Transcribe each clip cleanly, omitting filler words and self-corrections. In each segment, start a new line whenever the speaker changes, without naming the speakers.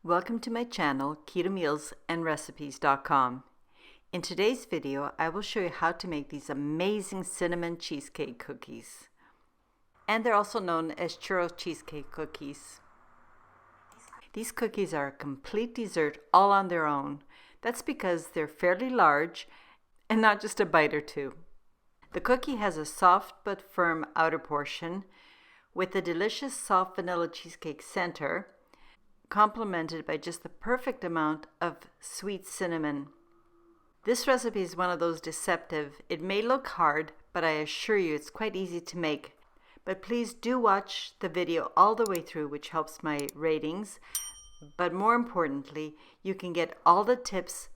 Welcome to my channel, ketomealsandrecipes.com. In today's video, I will show you how to make these amazing cinnamon cheesecake cookies. And they're also known as churro cheesecake cookies. These cookies are a complete dessert all on their own. That's because they're fairly large and not just a bite or two. The cookie has a soft but firm outer portion with a delicious soft vanilla cheesecake center, complemented by just the perfect amount of sweet cinnamon. This recipe is one of those deceptive. It may look hard, but I assure you it's quite easy to make. But please do watch the video all the way through, which helps my ratings. But more importantly, you can get all the tips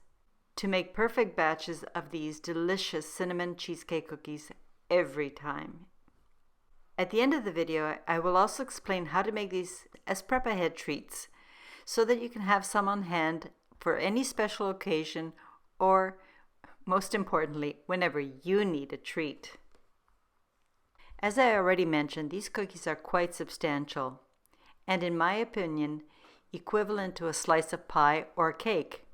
to make perfect batches of these delicious cinnamon cheesecake cookies every time. At the end of the video, I will also explain how to make these as prep-ahead treats, so that you can have some on hand for any special occasion or, most importantly, whenever you need a treat. As I already mentioned, these cookies are quite substantial and, in my opinion, equivalent to a slice of pie or cake.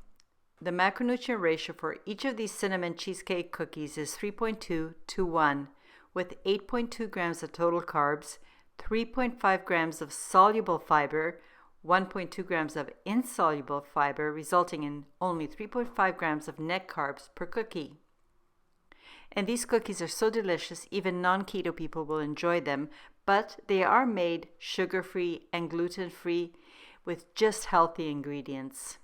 The macronutrient ratio for each of these cinnamon cheesecake cookies is 3.2 to 1, with 8.2 grams of total carbs, 3.5 grams of soluble fiber, 1.2 grams of insoluble fiber, resulting in only 3.5 grams of net carbs per cookie. And these cookies are so delicious, even non-keto people will enjoy them, but they are made sugar-free and gluten-free with just healthy ingredients.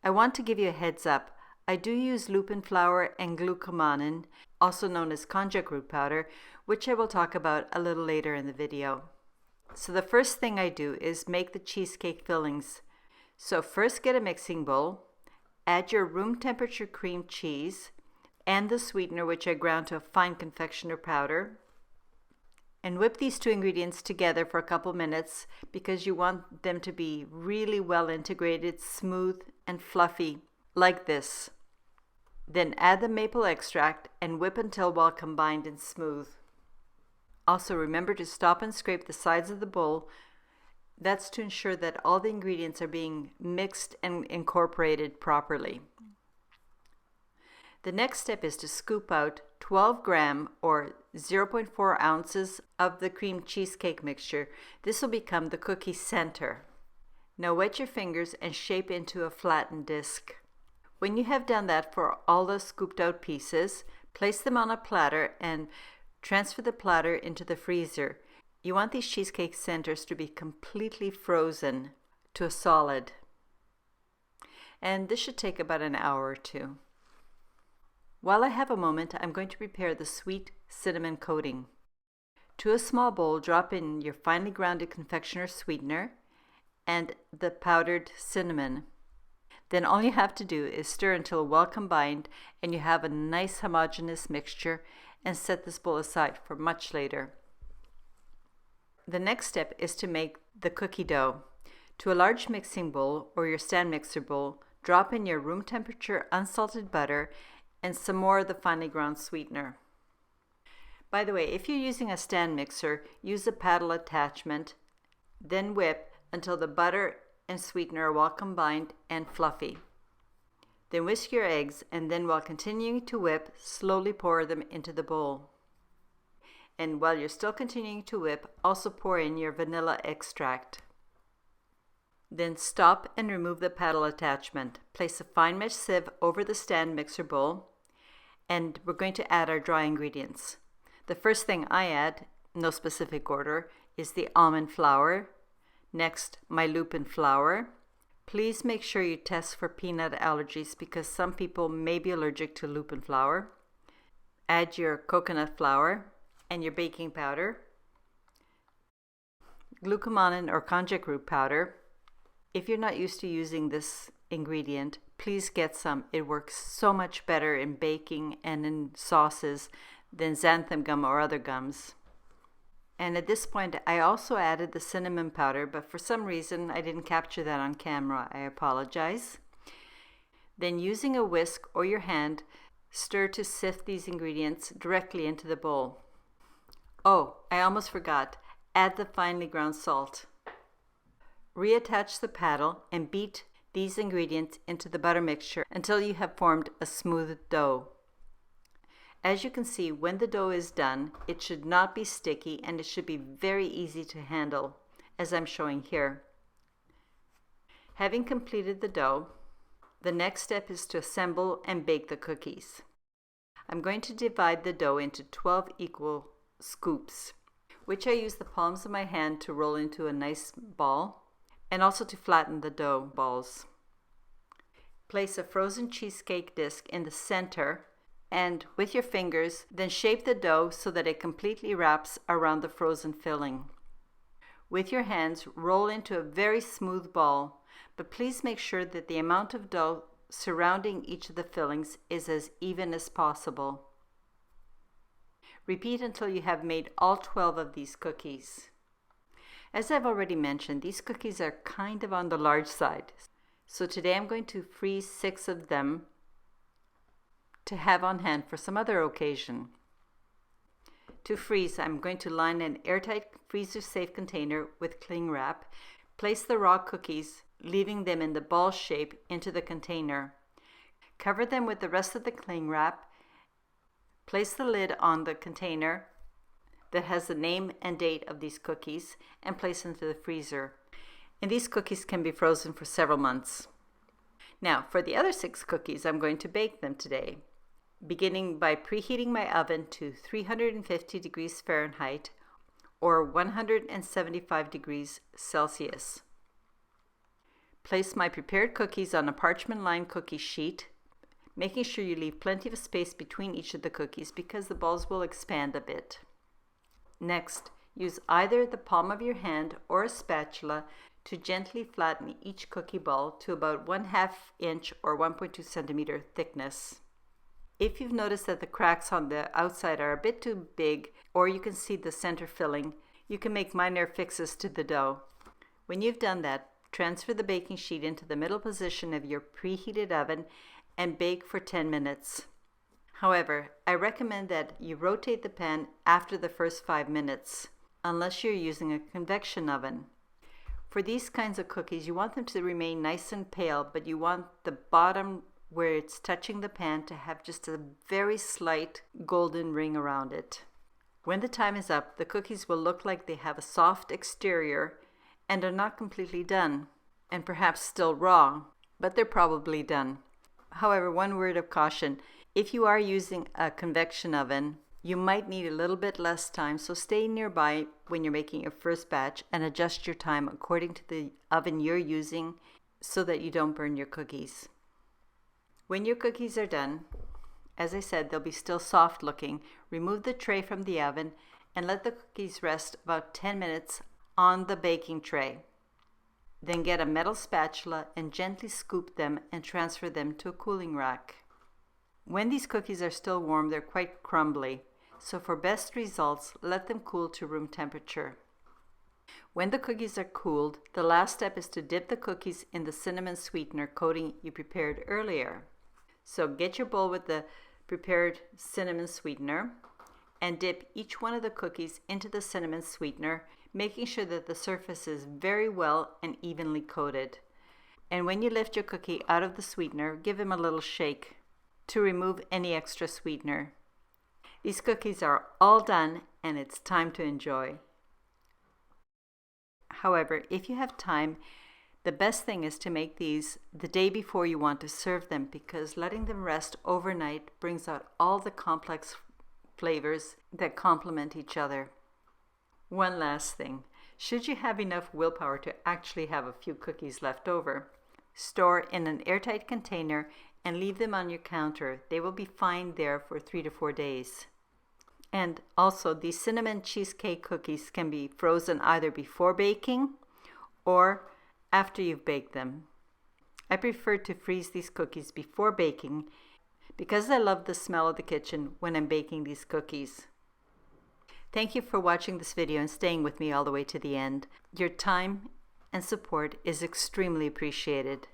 I want to give you a heads up. I do use lupin flour and glucomannan, also known as konjac root powder, which I will talk about a little later in the video. So the first thing I do is make the cheesecake fillings. So first get a mixing bowl, add your room temperature cream cheese and the sweetener, which I ground to a fine confectioner powder, and whip these two ingredients together for a couple minutes because you want them to be really well integrated, smooth and fluffy like this. Then add the maple extract and whip until well combined and smooth. Also, remember to stop and scrape the sides of the bowl. That's to ensure that all the ingredients are being mixed and incorporated properly. The next step is to scoop out 12 gram or 0.4 ounces of the cream cheesecake mixture. This will become the cookie center. Now wet your fingers and shape into a flattened disc. When you have done that for all the scooped out pieces, place them on a platter and transfer the platter into the freezer. You want these cheesecake centers to be completely frozen to a solid. And this should take about an hour or two. While I have a moment, I'm going to prepare the sweet cinnamon coating. To a small bowl, drop in your finely grounded confectioner sweetener and the powdered cinnamon. Then all you have to do is stir until well combined and you have a nice homogeneous mixture, and set this bowl aside for much later. The next step is to make the cookie dough. To a large mixing bowl or your stand mixer bowl, drop in your room temperature unsalted butter and some more of the finely ground sweetener. By the way, if you're using a stand mixer, use a paddle attachment, then whip until the butter and sweetener are well combined and fluffy. Then whisk your eggs, and then while continuing to whip, slowly pour them into the bowl. And while you're still continuing to whip, also pour in your vanilla extract. Then stop and remove the paddle attachment. Place a fine mesh sieve over the stand mixer bowl, and we're going to add our dry ingredients. The first thing I add, no specific order, is the almond flour. Next, my lupin flour. Please make sure you test for peanut allergies because some people may be allergic to lupin flour. Add your coconut flour and your baking powder, glucomannan or konjac root powder. If you're not used to using this ingredient, please get some. It works so much better in baking and in sauces than xanthan gum or other gums. And at this point, I also added the cinnamon powder, but for some reason I didn't capture that on camera. I apologize. Then using a whisk or your hand, stir to sift these ingredients directly into the bowl. Oh, I almost forgot. Add the finely ground salt. Reattach the paddle and beat these ingredients into the butter mixture until you have formed a smooth dough. As you can see, when the dough is done, it should not be sticky and it should be very easy to handle, as I'm showing here. Having completed the dough, the next step is to assemble and bake the cookies. I'm going to divide the dough into 12 equal scoops, which I use the palms of my hand to roll into a nice ball and also to flatten the dough balls. Place a frozen cheesecake disc in the center and with your fingers, then shape the dough so that it completely wraps around the frozen filling. With your hands, roll into a very smooth ball, but please make sure that the amount of dough surrounding each of the fillings is as even as possible. Repeat until you have made all 12 of these cookies. As I've already mentioned, these cookies are kind of on the large side. So today I'm going to freeze 6 of them to have on hand for some other occasion. To freeze, I'm going to line an airtight freezer-safe container with cling wrap. Place the raw cookies, leaving them in the ball shape, into the container. Cover them with the rest of the cling wrap. Place the lid on the container that has the name and date of these cookies and place them into the freezer. And these cookies can be frozen for several months. Now, for the other 6 cookies, I'm going to bake them today, beginning by preheating my oven to 350 degrees Fahrenheit or 175 degrees Celsius. Place my prepared cookies on a parchment-lined cookie sheet, making sure you leave plenty of space between each of the cookies because the balls will expand a bit. Next, use either the palm of your hand or a spatula to gently flatten each cookie ball to about 1/2 inch or 1.2 centimeter thickness. If you've noticed that the cracks on the outside are a bit too big, or you can see the center filling, you can make minor fixes to the dough. When you've done that, transfer the baking sheet into the middle position of your preheated oven and bake for 10 minutes. However, I recommend that you rotate the pan after the first 5 minutes, unless you're using a convection oven. For these kinds of cookies, you want them to remain nice and pale, but you want the bottom where it's touching the pan to have just a very slight golden ring around it. When the time is up, the cookies will look like they have a soft exterior and are not completely done, and perhaps still raw, but they're probably done. However, one word of caution, if you are using a convection oven, you might need a little bit less time, so stay nearby when you're making your first batch and adjust your time according to the oven you're using so that you don't burn your cookies. When your cookies are done, as I said, they'll be still soft looking. Remove the tray from the oven and let the cookies rest about 10 minutes on the baking tray. Then get a metal spatula and gently scoop them and transfer them to a cooling rack. When these cookies are still warm, they're quite crumbly, so for best results, let them cool to room temperature. When the cookies are cooled, the last step is to dip the cookies in the cinnamon sweetener coating you prepared earlier. So get your bowl with the prepared cinnamon sweetener and dip each one of the cookies into the cinnamon sweetener, making sure that the surface is very well and evenly coated. And when you lift your cookie out of the sweetener, give them a little shake to remove any extra sweetener. These cookies are all done and it's time to enjoy. However, if you have time, the best thing is to make these the day before you want to serve them, because letting them rest overnight brings out all the complex flavors that complement each other. One last thing, should you have enough willpower to actually have a few cookies left over, store in an airtight container and leave them on your counter. They will be fine there for 3 to 4 days. And also, these cinnamon cheesecake cookies can be frozen either before baking or after you've baked them. I prefer to freeze these cookies before baking because I love the smell of the kitchen when I'm baking these cookies. Thank you for watching this video and staying with me all the way to the end. Your time and support is extremely appreciated.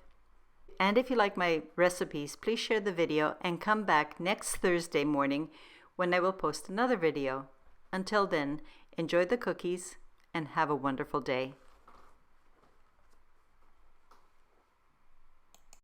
And if you like my recipes, please share the video and come back next Thursday morning when I will post another video. Until then, enjoy the cookies and have a wonderful day.